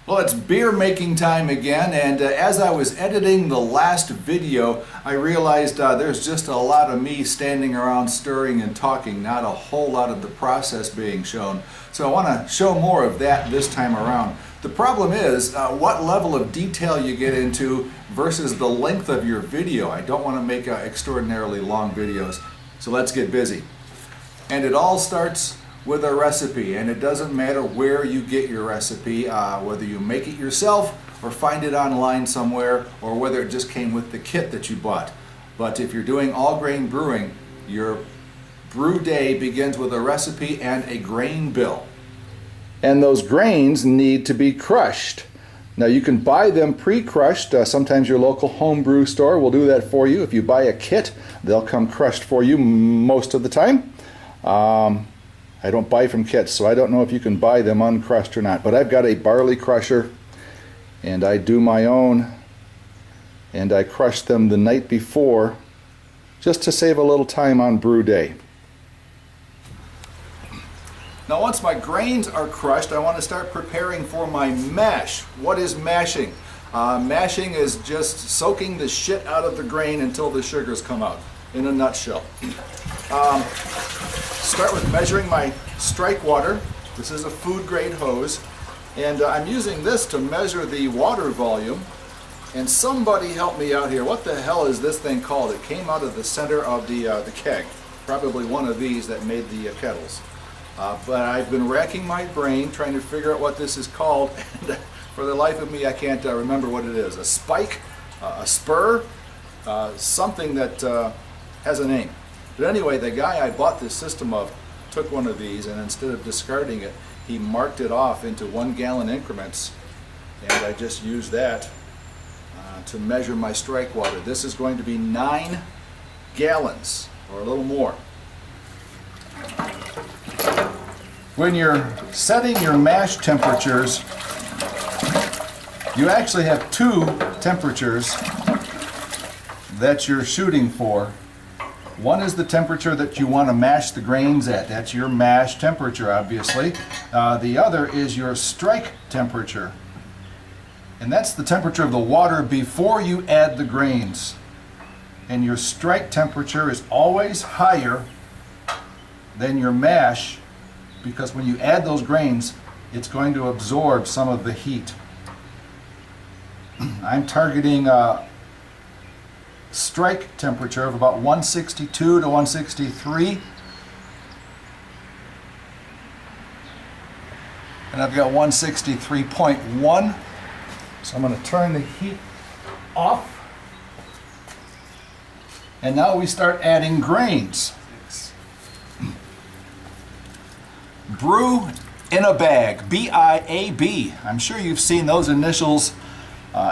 Well, it's beer making time again, and as I was editing the last video, I realized there's just a lot of me standing around stirring and talking, not a whole lot of the process being shown. So I want to show more of that this time around. The problem is what level of detail you get into versus the length of your video. I don't want to make extraordinarily long videos, so let's get busy. And it all starts with a recipe, and it doesn't matter where you get your recipe, whether you make it yourself or find it online somewhere, or whether it just came with the kit that you bought. But if you're doing all grain brewing, your brew day begins with a recipe and a grain bill. And those grains need to be crushed. Now you can buy them pre-crushed. Sometimes your local homebrew store will do that for you. If you buy a kit, they'll come crushed for you most of the time. I don't buy from kits, so I don't know if you can buy them uncrushed or not. But I've got a barley crusher, and I do my own, and I crush them the night before just to save a little time on brew day. Now once my grains are crushed, I want to start preparing for my mash. What is mashing? Mashing is just soaking the shit out of the grain until the sugars come out, in a nutshell. Start with measuring my strike water. This is a food grade hose, and I'm using this to measure the water volume. And somebody help me out here. What the hell is this thing called? It came out of the center of the keg. Probably one of these that made the kettles. But I've been racking my brain trying to figure out what this is called, and for the life of me I can't remember what it is. A spike, a spur, something that has a name. But anyway, the guy I bought this system of took one of these, and instead of discarding it, he marked it off into 1 gallon increments, and I just used that to measure my strike water. This is going to be 9 gallons, or a little more. When you're setting your mash temperatures, you actually have 2 temperatures that you're shooting for. One is the temperature that you want to mash the grains at. That's your mash temperature, obviously. The other is your strike temperature. And that's the temperature of the water before you add the grains. And your strike temperature is always higher than your mash, because when you add those grains, it's going to absorb some of the heat. I'm targeting strike temperature of about 162 to 163, and I've got 163.1, so I'm going to turn the heat off, and now we start adding grains. Brew in a bag, BIAB. I'm sure you've seen those initials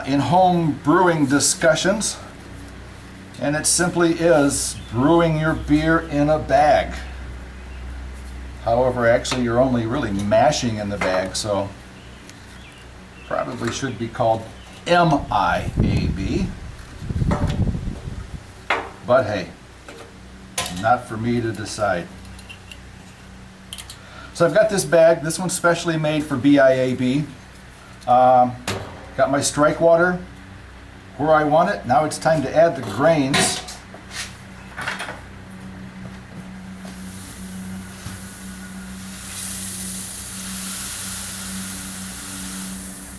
in home brewing discussions. And it simply is brewing your beer in a bag. However, actually you're only really mashing in the bag, so probably should be called MIAB. But hey, not for me to decide. So I've got this bag. This one's specially made for BIAB. Got my strike water where I want it. Now it's time to add the grains.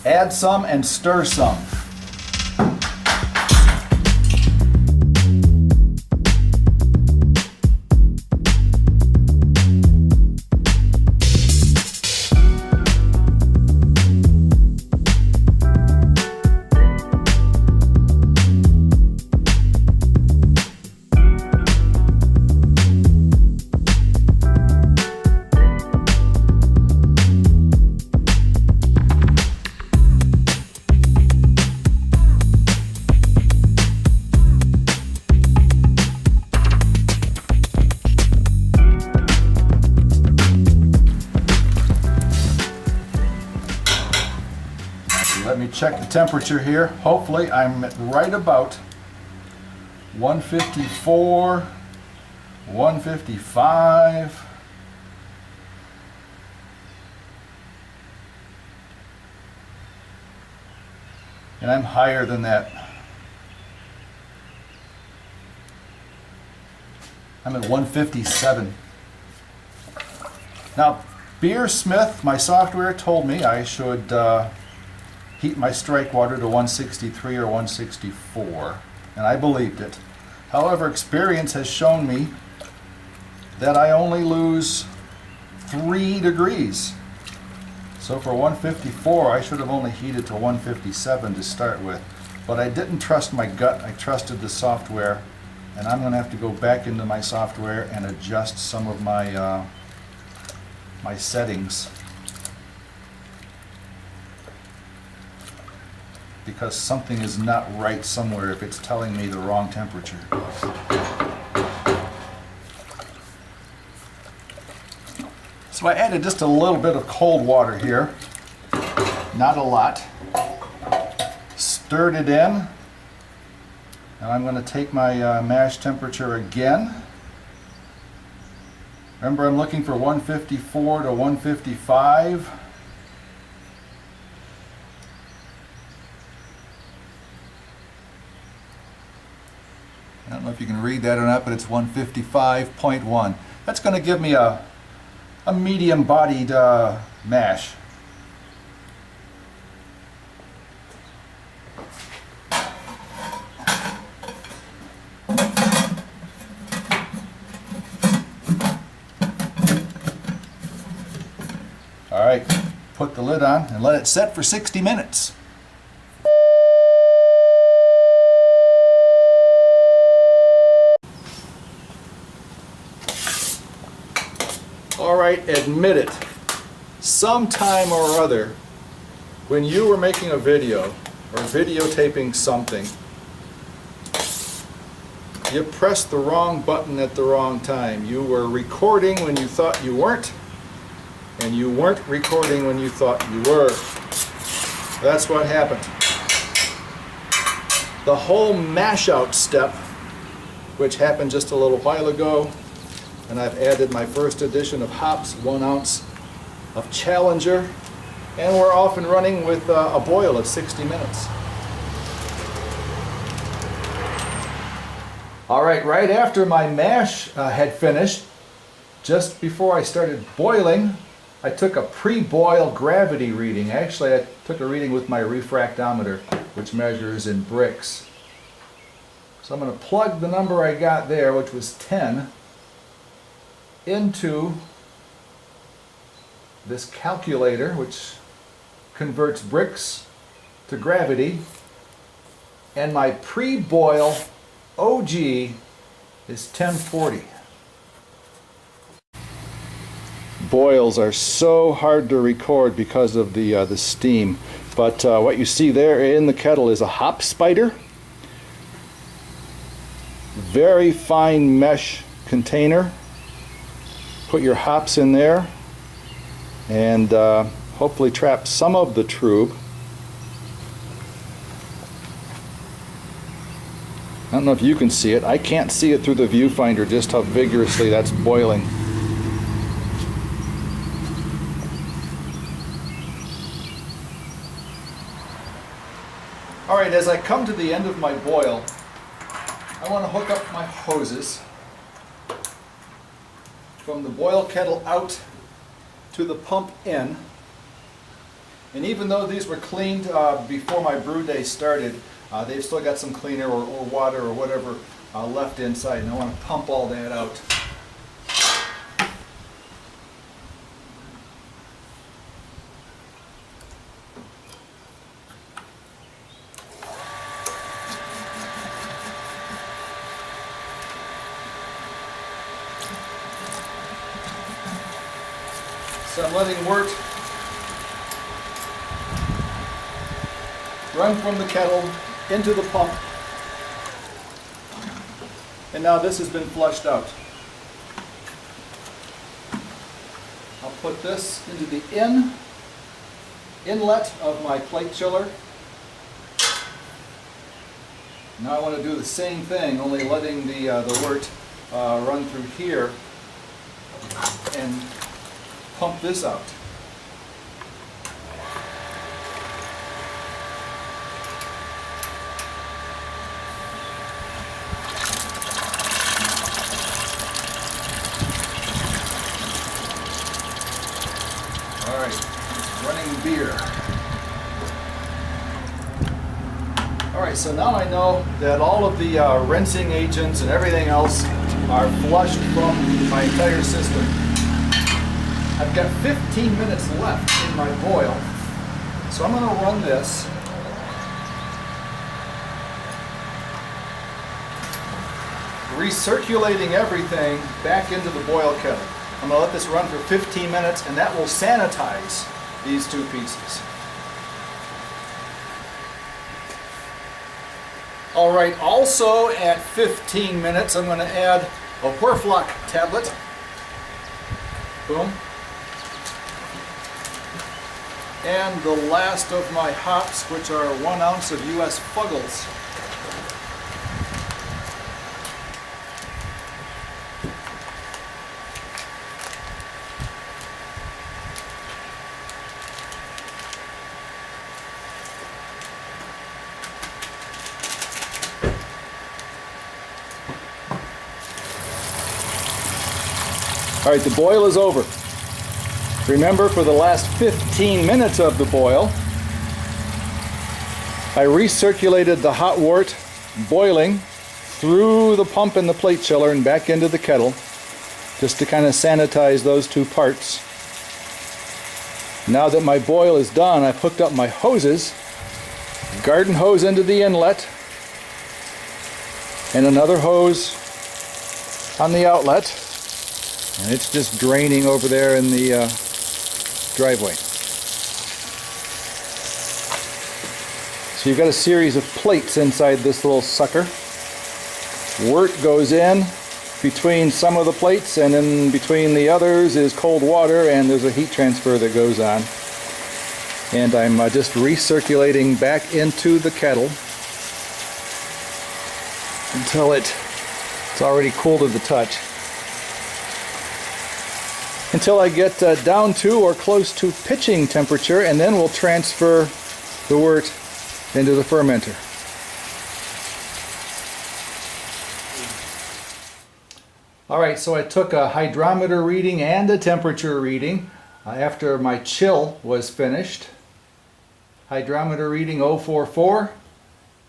Add some and stir some. Let me check the temperature here. Hopefully I'm at right about 154, 155. and I'm higher than that. I'm at 157. Now, Beersmith, my software, told me I should heat my strike water to 163 or 164, and I believed it. However, experience has shown me that I only lose 3 degrees. So for 154, I should have only heated to 157 to start with. But I didn't trust my gut, I trusted the software, and I'm going to have to go back into my software and adjust some of my my settings, because something is not right somewhere if it's telling me the wrong temperature. So I added just a little bit of cold water here, not a lot. Stirred it in, and I'm going to take my mash temperature again. Remember, I'm looking for 154 to 155. I don't know if you can read that or not, but it's 155.1. That's going to give me a medium-bodied mash. All right, put the lid on and let it set for 60 minutes. All right, admit it. Sometime or other, when you were making a video or videotaping something, you pressed the wrong button at the wrong time. You were recording when you thought you weren't, and you weren't recording when you thought you were. That's what happened. The whole mashout step, which happened just a little while ago, and I've added my first edition of hops, 1 ounce of Challenger, and we're off and running with a boil of 60 minutes. All right after my mash had finished, just before I started boiling, I took a pre-boil gravity reading. Actually, I took a reading with my refractometer, which measures in Brix. So I'm going to plug the number I got there, which was 10, into this calculator, which converts Brix to gravity, and my pre-boil OG is 1040. Boils are so hard to record because of the steam, but what you see there in the kettle is a hop spider, very fine mesh container. Put your hops in there and hopefully trap some of the trub. I don't know if you can see it. I can't see it through the viewfinder just how vigorously that's boiling. Alright, as I come to the end of my boil, I want to hook up my hoses from the boil kettle out to the pump in. And even though these were cleaned before my brew day started, they've still got some cleaner or water or whatever left inside, and I want to pump all that out. So I'm letting wort run from the kettle into the pump, and now this has been flushed out. I'll put this into the inlet of my plate chiller. Now I want to do the same thing, only letting the wort run through here and pump this out. here. Alright, so now I know that all of the rinsing agents and everything else are flushed from my entire system. I've got 15 minutes left in my boil, so I'm going to run this. Recirculating everything back into the boil kettle. I'm going to let this run for 15 minutes, and that will sanitize these two pieces. Alright, also at 15 minutes I'm going to add a Whirfloc tablet. Boom. And the last of my hops, which are 1 ounce of US Fuggles. All right, the boil is over. Remember, for the last 15 minutes of the boil, I recirculated the hot wort boiling through the pump in the plate chiller and back into the kettle, just to kind of sanitize those two parts. Now that my boil is done, I've hooked up my hoses, garden hose into the inlet, and another hose on the outlet. And it's just draining over there in the driveway. So you've got a series of plates inside this little sucker. Wort goes in between some of the plates, and in between the others is cold water, and there's a heat transfer that goes on. And I'm just recirculating back into the kettle until it's already cool to the touch. Until I get down to or close to pitching temperature, and then we'll transfer the wort into the fermenter. Alright, so I took a hydrometer reading and a temperature reading after my chill was finished. Hydrometer reading 044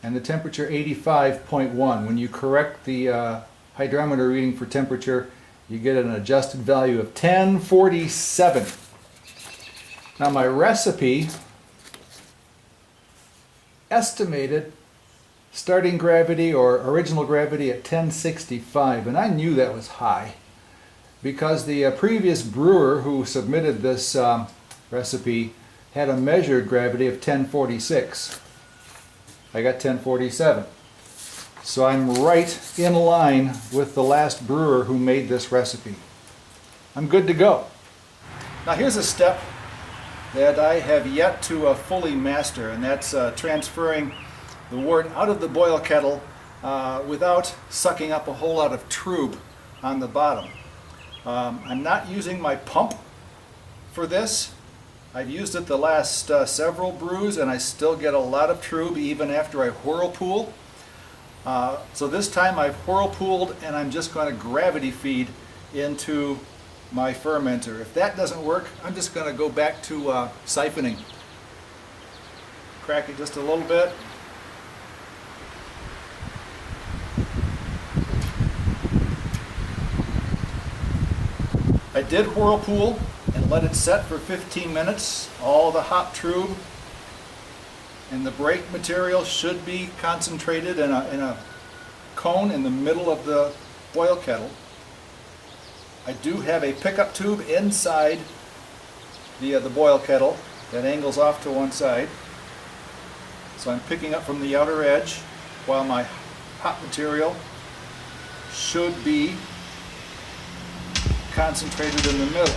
and the temperature 85.1. When you correct the hydrometer reading for temperature, you get an adjusted value of 1047. Now my recipe estimated starting gravity or original gravity at 1065, and I knew that was high because the previous brewer who submitted this recipe had a measured gravity of 1046. I got 1047. So I'm right in line with the last brewer who made this recipe. I'm good to go. Now here's a step that I have yet to fully master, and that's transferring the wort out of the boil kettle without sucking up a whole lot of trube on the bottom. I'm not using my pump for this. I've used it the last several brews, and I still get a lot of trube even after I whirlpool. So this time I've whirlpooled, and I'm just going to gravity feed into my fermenter. If that doesn't work, I'm just going to go back to siphoning. Crack it just a little bit. I did whirlpool and let it set for 15 minutes. All the hop trube and the brake material should be concentrated in a cone in the middle of the boil kettle. I do have a pickup tube inside the boil kettle that angles off to one side. So I'm picking up from the outer edge while my hop material should be concentrated in the middle.